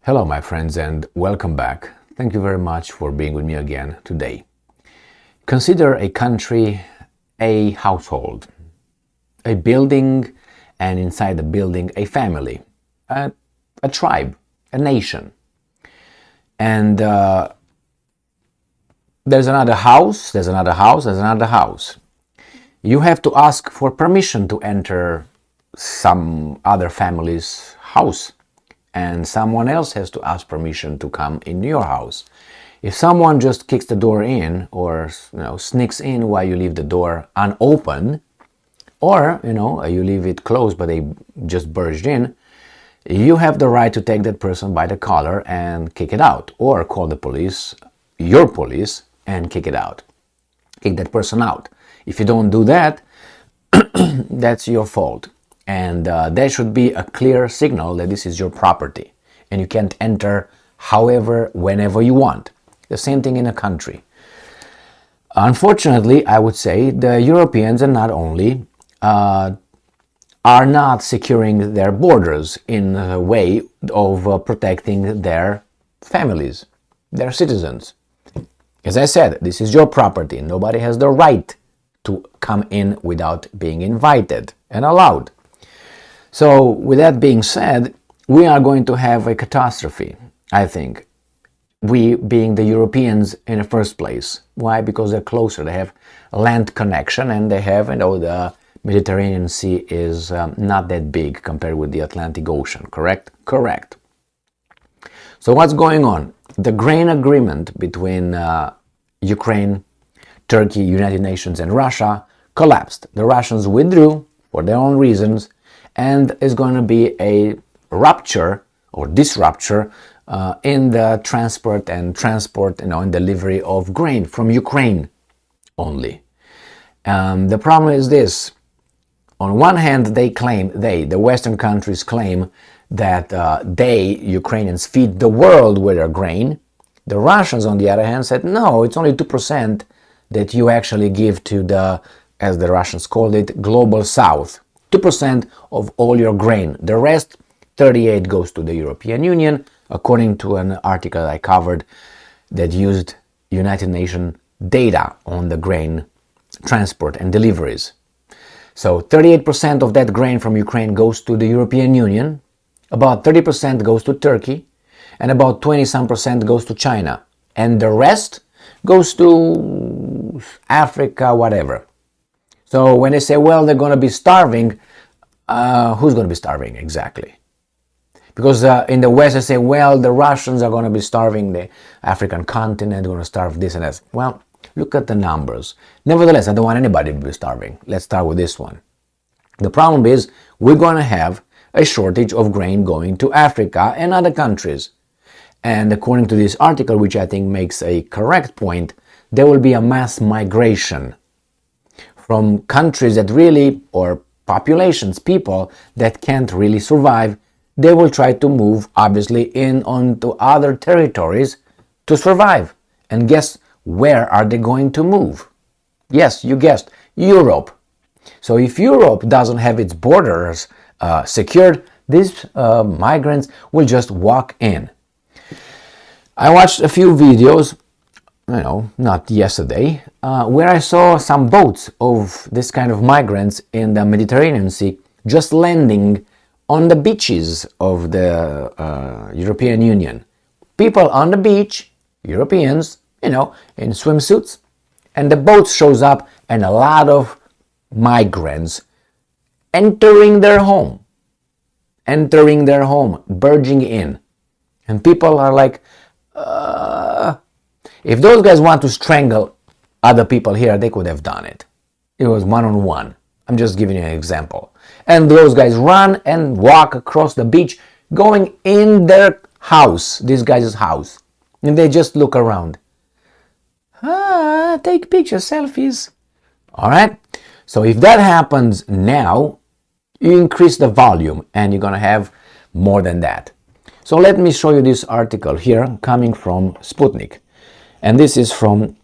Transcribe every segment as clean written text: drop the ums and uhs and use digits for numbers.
Hello, my friends, and welcome back. Thank you very much for being with me again today. Consider a country a household, a building, and inside the building, a family, a tribe, a nation. And there's another house, there's another house, there's another house. You have to ask for permission to enter some other family's house, and someone else has to ask permission to come in your house. If someone just kicks the door in or sneaks in while you leave the door unopened, or you leave it closed but they just barged in, you have the right to take that person by the collar and kick it out, or call the police, your police, and kick it out. Kick that person out. If you don't do that, that's your fault. And there should be a clear signal that this is your property and you can't enter however, whenever you want. The same thing in a country. Unfortunately, I would say the Europeans are not securing their borders in a way of protecting their families, their citizens. As I said, this is your property. Nobody has the right to come in without being invited and allowed. So, with that being said, we are going to have a catastrophe, I think. We being the Europeans in the first place. Why? Because they're closer. They have land connection and they have, the Mediterranean Sea is not that big compared with the Atlantic Ocean, correct? Correct. So what's going on? The grain agreement between Ukraine, Turkey, United Nations and Russia collapsed. The Russians withdrew for their own reasons, and is going to be a rupture or disrupture in the transport and delivery of grain from Ukraine only. The problem is this. On one hand, the Western countries claim that Ukrainians, feed the world with their grain. The Russians, on the other hand, said, no, it's only 2% that you actually give to the, as the Russians called it, global south. 2% of all your grain. The rest, 38%, goes to the European Union, according to an article I covered that used United Nations data on the grain transport and deliveries. So 38% of that grain from Ukraine goes to the European Union, about 30% goes to Turkey, and about 20% goes to China. And the rest goes to Africa, whatever. So when they say, well, they're going to be starving, who's going to be starving exactly? Because in the West they say, well, the Russians are going to be starving the African continent, going to starve this and that. Well, look at the numbers. Nevertheless, I don't want anybody to be starving. Let's start with this one. The problem is we're going to have a shortage of grain going to Africa and other countries. And according to this article, which I think makes a correct point, there will be a mass migration from countries that really, or populations, people that can't really survive. They will try to move, obviously, in onto other territories to survive. And guess where are they going to move? Yes, you guessed, Europe. So if Europe doesn't have its borders secured, these migrants will just walk in. I watched a few videos, not yesterday, where I saw some boats of this kind of migrants in the Mediterranean Sea just landing on the beaches of the European Union. People on the beach, Europeans, in swimsuits, and the boat shows up and a lot of migrants entering their home, barging in. And people are like, if those guys want to strangle other people here, they could have done it. It was one-on-one. I'm just giving you an example. And those guys run and walk across the beach, going in their house, this guy's house. And they just look around. Take pictures, selfies. All right? So if that happens now, you increase the volume and you're going to have more than that. So let me show you this article here coming from Sputnik. And this is from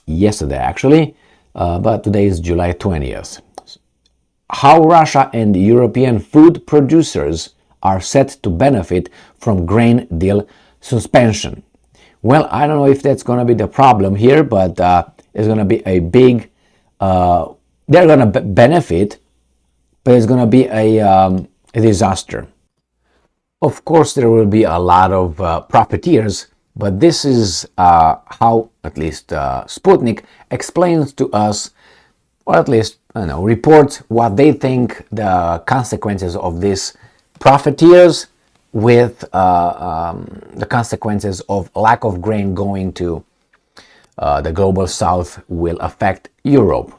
yesterday actually, but today is July 20th. How Russia and European food producers are set to benefit from grain deal suspension. Well, I don't know if that's going to be the problem here, but it's going to be a big, they're going to benefit, but it's going to be a disaster. Of course, there will be a lot of profiteers, but this is how, at least Sputnik explains to us, or at least reports what they think the consequences of these profiteers with the consequences of lack of grain going to the global south will affect Europe.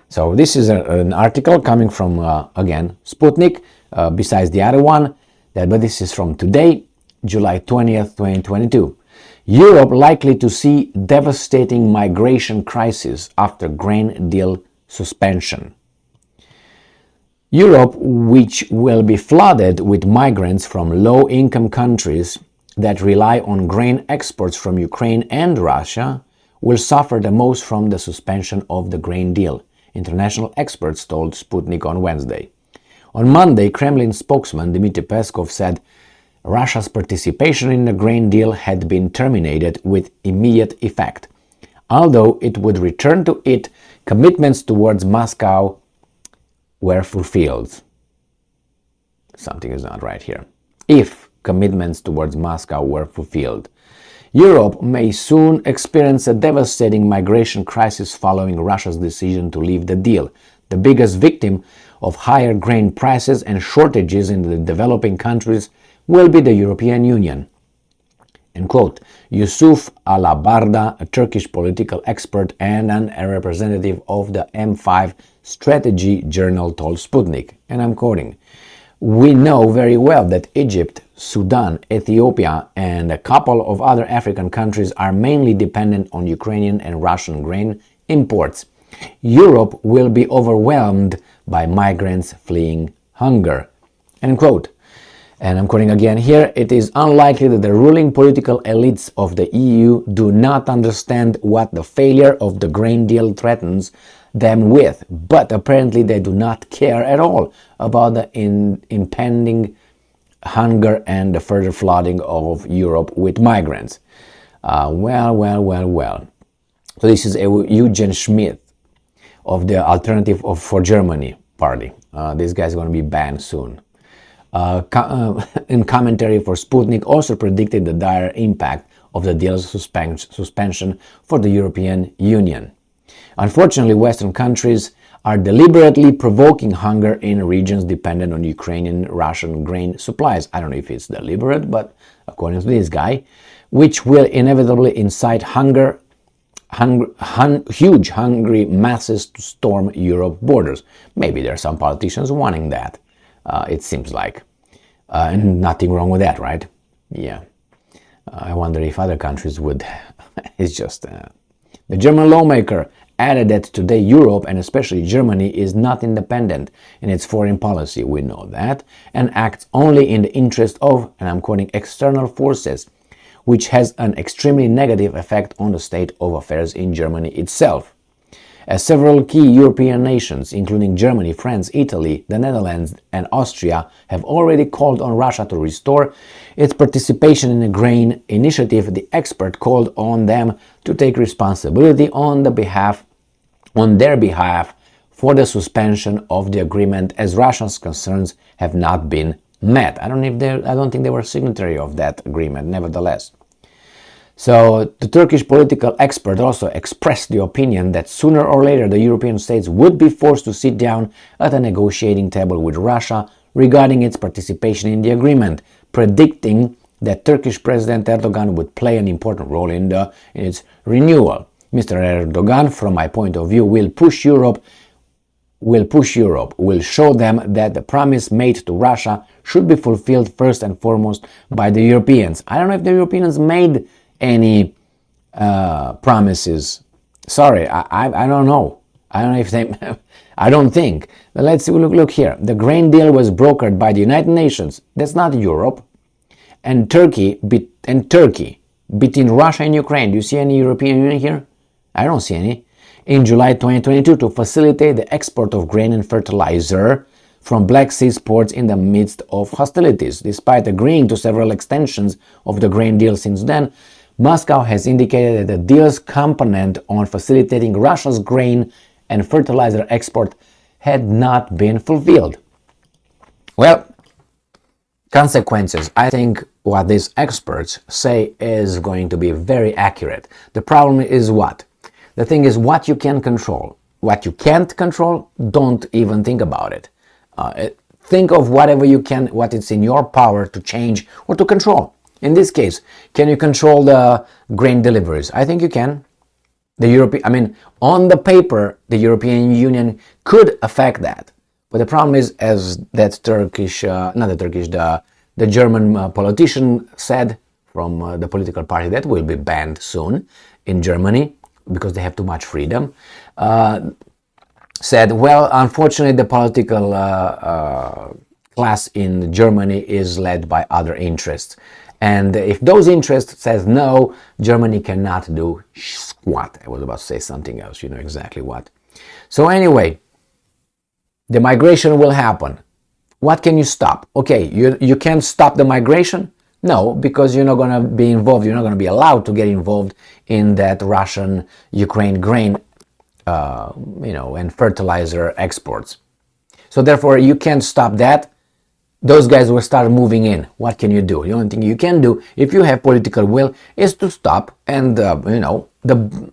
So this is an article coming from, again, Sputnik, besides the other one, but this is from today, July 20th, 2022. Europe likely to see devastating migration crisis after grain deal suspension. Europe, which will be flooded with migrants from low-income countries that rely on grain exports from Ukraine and Russia, will suffer the most from the suspension of the grain deal, international experts told Sputnik on Wednesday. On Monday, Kremlin spokesman Dmitry Peskov said Russia's participation in the grain deal had been terminated with immediate effect, although it would return to it commitments towards Moscow were fulfilled. Something is not right here. If commitments towards Moscow were fulfilled. Europe may soon experience a devastating migration crisis following Russia's decision to leave the deal, the biggest victim of higher grain prices and shortages in the developing countries will be the European Union. End quote. Yusuf Alabarda, a Turkish political expert and a representative of the M5 strategy journal, told Sputnik, and I'm quoting, "We know very well that Egypt, Sudan, Ethiopia, and a couple of other African countries are mainly dependent on Ukrainian and Russian grain imports. Europe will be overwhelmed by migrants fleeing hunger." End quote. And I'm quoting again here, "It is unlikely that the ruling political elites of the EU do not understand what the failure of the grain deal threatens them with, but apparently they do not care at all about the impending hunger and the further flooding of Europe with migrants." Well. So this is Eugen Schmidt of the Alternative for Germany party. This guy's going to be banned soon. In commentary for Sputnik, also predicted the dire impact of the deal's suspension for the European Union. Unfortunately, Western countries are deliberately provoking hunger in regions dependent on Ukrainian Russian grain supplies. I don't know if it's deliberate, but according to this guy, which will inevitably incite huge hungry masses to storm Europe's borders. Maybe there are some politicians wanting that. It seems like. And nothing wrong with that, right? Yeah. I wonder if other countries would. It's just. The German lawmaker added that today Europe, and especially Germany, is not independent in its foreign policy. We know that. And acts only in the interest of, and I'm quoting, external forces, which has an extremely negative effect on the state of affairs in Germany itself. As several key European nations, including Germany, France, Italy, the Netherlands, and Austria, have already called on Russia to restore its participation in the grain initiative, the expert called on them to take responsibility on their behalf for the suspension of the agreement, as Russia's concerns have not been met. I don't think they were signatory of that agreement, nevertheless. So the Turkish political expert also expressed the opinion that sooner or later the European states would be forced to sit down at a negotiating table with Russia regarding its participation in the agreement, predicting that Turkish President Erdogan would play an important role in its renewal. Mr. Erdogan, from my point of view, will push Europe, will show them that the promise made to Russia should be fulfilled first and foremost by the Europeans. I don't know if the Europeans made any promises. Sorry, I don't know. I don't know if they. I don't think. But let's look here. The grain deal was brokered by the United Nations. That's not Europe. And Turkey between Russia and Ukraine. Do you see any European Union here? I don't see any. In July 2022, to facilitate the export of grain and fertilizer from Black Sea ports in the midst of hostilities. Despite agreeing to several extensions of the grain deal since then, Moscow has indicated that the deal's component on facilitating Russia's grain and fertilizer export had not been fulfilled. Well, consequences. I think what these experts say is going to be very accurate. The problem is what? The thing is what you can control. What you can't control, don't even think about it. Think of whatever you can, what is in your power to change or to control. In this case, can you control the grain deliveries? I think you can. On the paper, the European Union could affect that. But the problem is, as that the German politician said from the political party that will be banned soon in Germany because they have too much freedom, said, well, unfortunately, the political class in Germany is led by other interests. And if those interests says no, Germany cannot do squat. I was about to say something else, you know exactly what. So anyway, the migration will happen. What can you stop? Okay, you can't stop the migration? No, because you're not going to be involved. You're not going to be allowed to get involved in that Russian-Ukraine grain, and fertilizer exports. So therefore, you can't stop that. Those guys will start moving in. What can you do? The only thing you can do, if you have political will, is to stop and,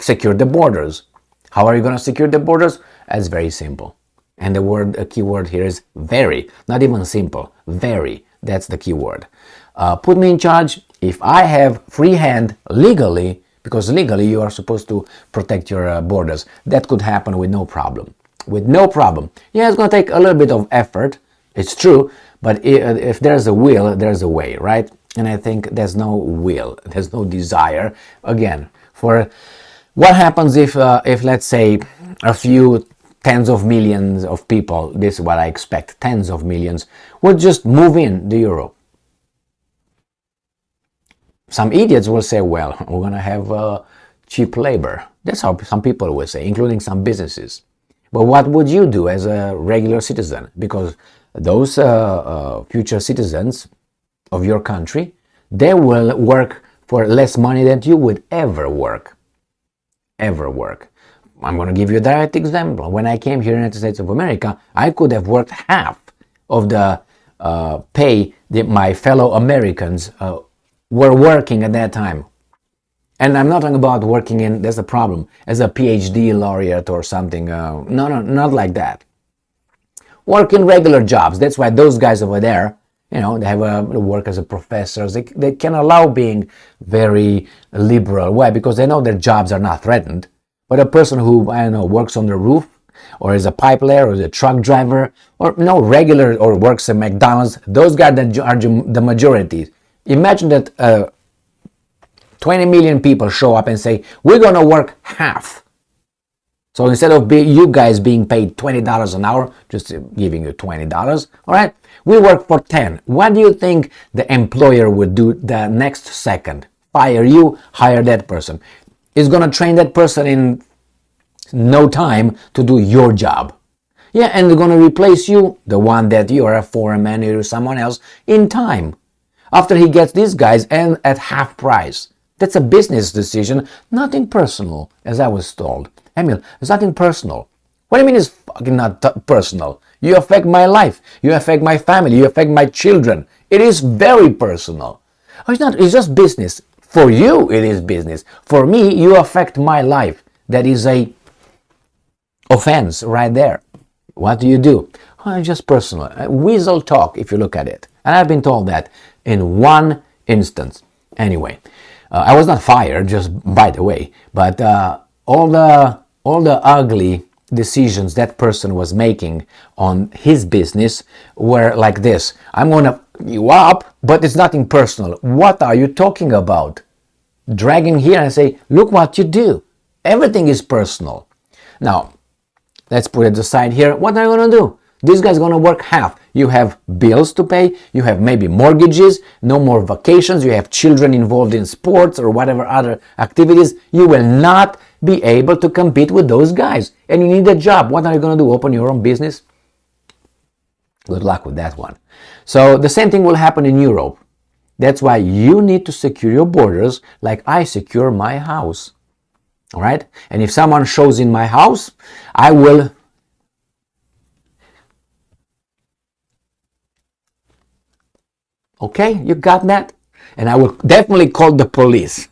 secure the borders. How are you going to secure the borders? That's very simple. And the key word here is very. Not even simple. Very. That's the key word. Put me in charge. If I have free hand legally, because legally you are supposed to protect your borders, that could happen with no problem. With no problem. Yeah, it's going to take a little bit of effort. It's true. But if there's a will, there's a way, right? And I think there's no will, there's no desire. Again, for what happens if let's say, a few tens of millions of people, this is what I expect, tens of millions, would just move in the euro. Some idiots will say, well, we're going to have cheap labor. That's how some people will say, including some businesses. But what would you do as a regular citizen? Because those future citizens of your country, they will work for less money than you would ever work. Ever work. I'm going to give you a direct example. When I came here in the United States of America, I could have worked half of the pay that my fellow Americans were working at that time. And I'm not talking about working in, that's the problem, as a PhD laureate or something. No, not like that. Work in regular jobs. That's why those guys over there, they have work as a professors. They can allow being very liberal. Why? Because they know their jobs are not threatened. But a person who, works on the roof, or is a pipe layer, or is a truck driver, or regular, or works at McDonald's, those guys that are the majority. Imagine that 20 million people show up and say, we're going to work half. So instead of you guys being paid $20 an hour, just giving you $20, all right, we work for 10. What do you think the employer would do the next second? Fire you, hire that person. Is going to train that person in no time to do your job. Yeah, and they're going to replace you, the one that you are a foreman or someone else, in time. After he gets these guys and at half price. That's a business decision, nothing personal, as I was told. Emil, it's nothing personal. What do you mean it's fucking not personal? You affect my life. You affect my family. You affect my children. It is very personal. Oh, it's not. It's just business. For you, it is business. For me, you affect my life. That is a offense right there. What do you do? Oh, it's just personal. Weasel talk, if you look at it. And I've been told that in one instance. Anyway, I was not fired, just by the way. But all the ugly decisions that person was making on his business were like this. I'm going to you up, but it's nothing personal. What are you talking about? Dragging here and say, look what you do. Everything is personal. Now, let's put it aside here. What are you going to do? This guy's going to work half. You have bills to pay. You have maybe mortgages, no more vacations. You have children involved in sports or whatever other activities. You will not be able to compete with those guys. And you need a job. What are you going to do? Open your own business? Good luck with that one. So the same thing will happen in Europe. That's why you need to secure your borders like I secure my house. All right? And if someone shows in my house, I will... Okay, you got that? And I will definitely call the police.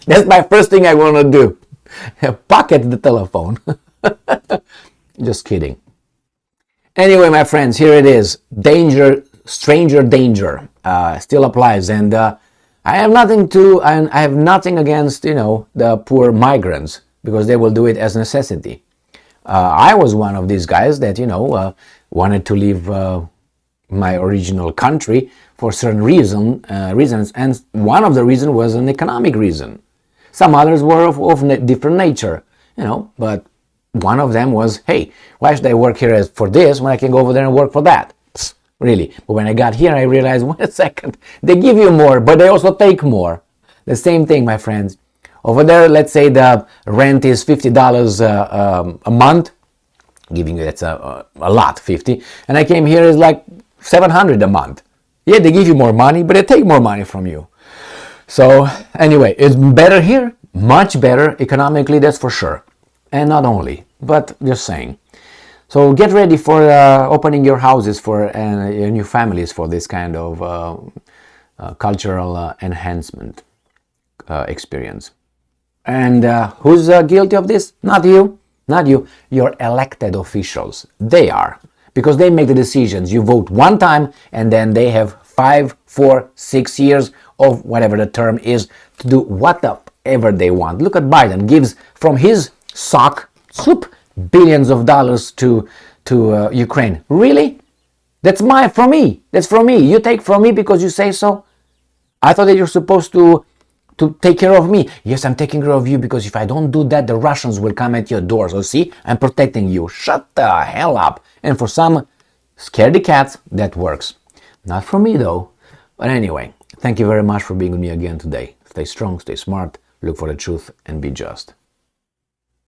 That's my first thing I want to do. Pocket the telephone. Just kidding. Anyway, my friends, here it is. Danger, stranger danger, still applies. And I have nothing against, the poor migrants, because they will do it as necessity. I was one of these guys that, wanted to leave my original country for certain reasons, and one of the reasons was an economic reason. Some others were of different nature, but one of them was, hey, why should I work here for this when I can go over there and work for that? Psst, really. But when I got here, I realized, wait a second, they give you more, but they also take more. The same thing, my friends. Over there, let's say the rent is $50 a month, giving you that's a lot, 50, and I came here is like $700 a month. Yeah, they give you more money, but they take more money from you. So anyway, it's better here, much better economically, that's for sure. And not only, but just saying. So get ready for opening your houses for your new families for this kind of cultural enhancement experience. And who's guilty of this? Not you, not you. Your elected officials. They are. Because they make the decisions. You vote one time and then they have 5, 4, 6 years of whatever the term is to do whatever they want. Look at Biden. Gives from his sock, billions of dollars to Ukraine. Really? That's from me. That's from me. You take from me because you say so? I thought that you're supposed to take care of me. Yes, I'm taking care of you because if I don't do that, the Russians will come at your door. So see, I'm protecting you. Shut the hell up. And for some scaredy cats, that works. Not for me though. But anyway, thank you very much for being with me again today. Stay strong, stay smart, look for the truth, and be just.